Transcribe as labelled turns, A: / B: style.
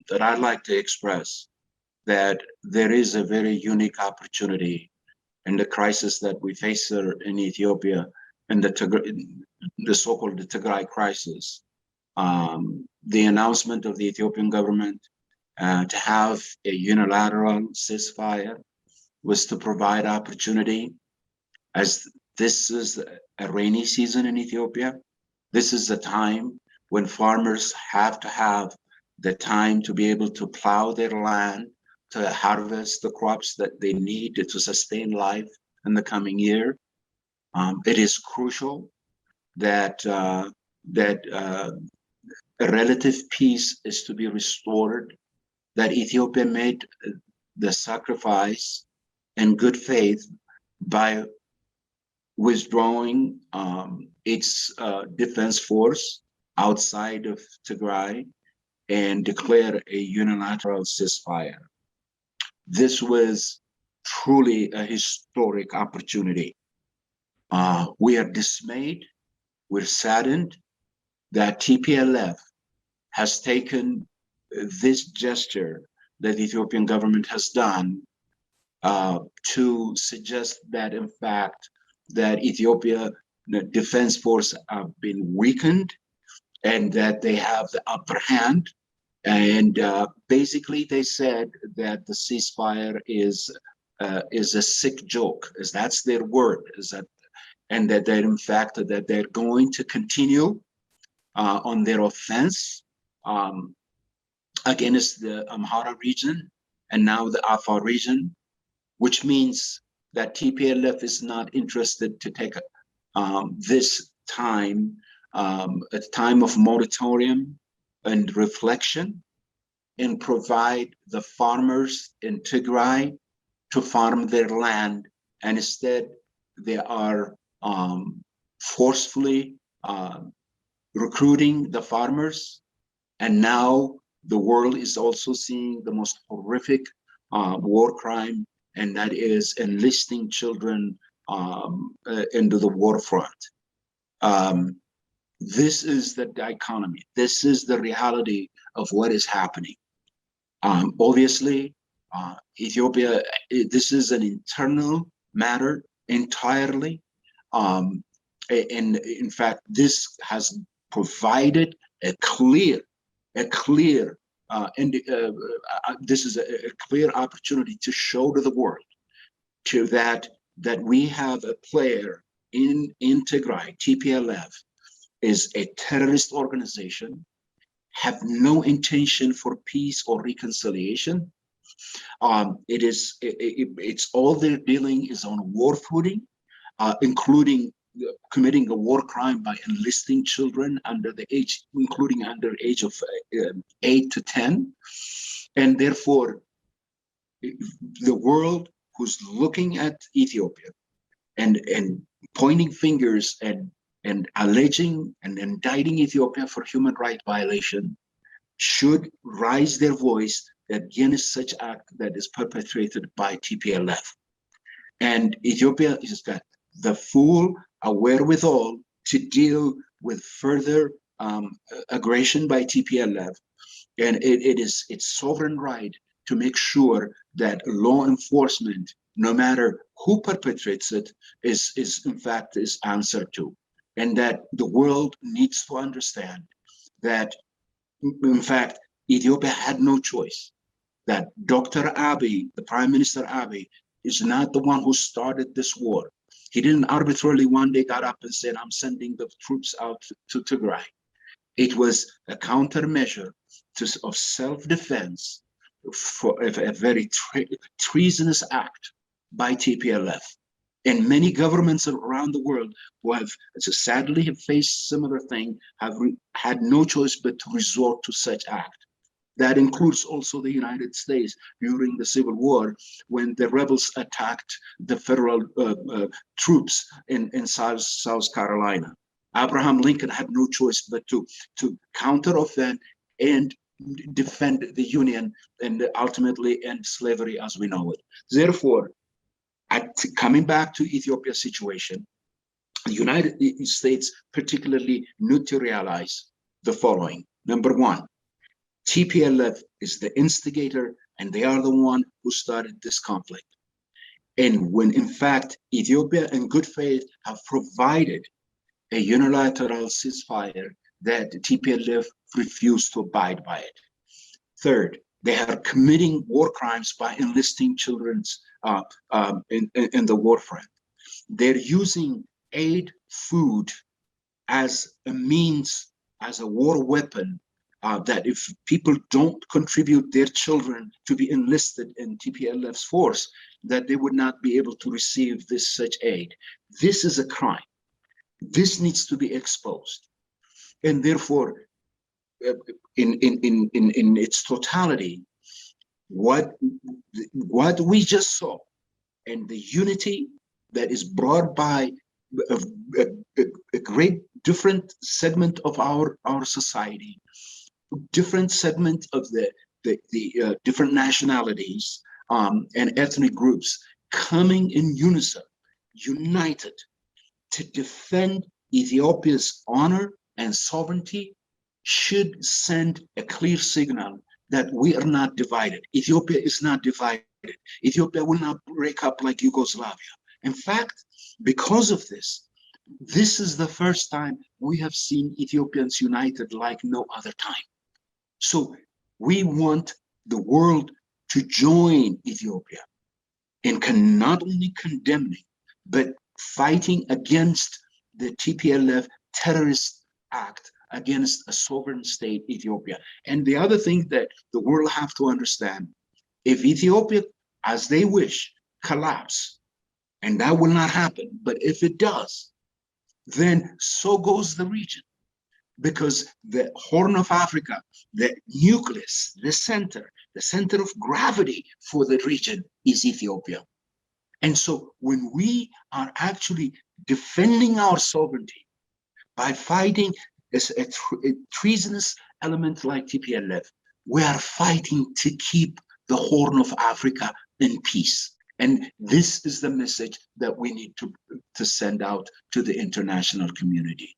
A: that I'd like to express that there is a very unique opportunity in the crisis that we face here in Ethiopia, and the so-called Tigray crisis. The announcement of the Ethiopian government to have a unilateral ceasefire was to provide opportunity, as this is a rainy season in Ethiopia. This is the time when farmers have to have the time to be able to plow their land, to harvest the crops that they need to sustain life in the coming year. It is crucial that a relative peace is to be restored, that Ethiopia made the sacrifice in good faith by withdrawing its defense force outside of Tigray and declare a unilateral ceasefire. This was truly a historic opportunity. We are dismayed, we're saddened that TPLF has taken this gesture that the Ethiopian government has done to suggest that, in fact, that Ethiopia defense force have been weakened and that they have the upper hand. And basically they said that the ceasefire is a sick joke, as that's their word, is that, and that they're in fact that they're going to continue on their offense against the Amhara region and now the Afar region, which means that TPLF is not interested to take this time, a time of moratorium and reflection, and provide the farmers in Tigray to farm their land, and instead they are forcefully recruiting the farmers. And now the world is also seeing the most horrific war crime, and that is enlisting children into the war front. This is the dichotomy. This is the reality of what is happening. Obviously, Ethiopia, this is an internal matter entirely. And in fact, this has provided a clear, this is a clear opportunity to show to the world that we have a player in Tigray. TPLF is a terrorist organization, have no intention for peace or reconciliation. It's all they're dealing is on war footing, including committing a war crime by enlisting children under the age, including under age of 8 to 10. And therefore, the world who's looking at Ethiopia and pointing fingers and alleging and indicting Ethiopia for human rights violation should raise their voice against such act that is perpetrated by TPLF. And Ethiopia has got the full wherewithal to deal with further aggression by TPLF, and it's sovereign right to make sure that law enforcement, no matter who perpetrates it, is in fact answered to, and that the world needs to understand that in fact Ethiopia had no choice, that Dr. Abiy, the Prime Minister Abiy, is not the one who started this war. He didn't arbitrarily one day got up and said, I'm sending the troops out to Tigray. It was a countermeasure of self-defense for a very treasonous act by TPLF. And many governments around the world who have sadly have faced similar thing have had no choice but to resort to such act. That includes also the United States during the Civil War, when the rebels attacked the federal troops in South Carolina. Abraham Lincoln had no choice but to counter-offend and defend the Union and ultimately end slavery as we know it. Therefore, coming back to Ethiopia's situation, the United States particularly need to realize the following. Number one, TPLF is the instigator, and they are the one who started this conflict. And when in fact, Ethiopia in good faith have provided a unilateral ceasefire, that TPLF refused to abide by it. Third, they are committing war crimes by enlisting children in the war front. They're using aid, food as a means, as a war weapon, that if people don't contribute their children to be enlisted in TPLF's force, that they would not be able to receive this such aid. This is a crime. This needs to be exposed. And therefore, in its totality, what we just saw, and the unity that is brought by a great different segment of our society, different segment of the different nationalities and ethnic groups coming in unison, united to defend Ethiopia's honor and sovereignty, should send a clear signal that we are not divided. Ethiopia is not divided. Ethiopia will not break up like Yugoslavia. In fact, because of this, this is the first time we have seen Ethiopians united like no other time. So we want the world to join Ethiopia in not only condemning, but fighting against the TPLF terrorist act against a sovereign state, Ethiopia. And the other thing that the world have to understand, if Ethiopia, as they wish, collapse, and that will not happen, but if it does, then so goes the region. Because the Horn of Africa, the nucleus, the center of gravity for the region is Ethiopia. And so when we are actually defending our sovereignty by fighting a treasonous element like TPLF, we are fighting to keep the Horn of Africa in peace. And this is the message that we need to send out to the international community.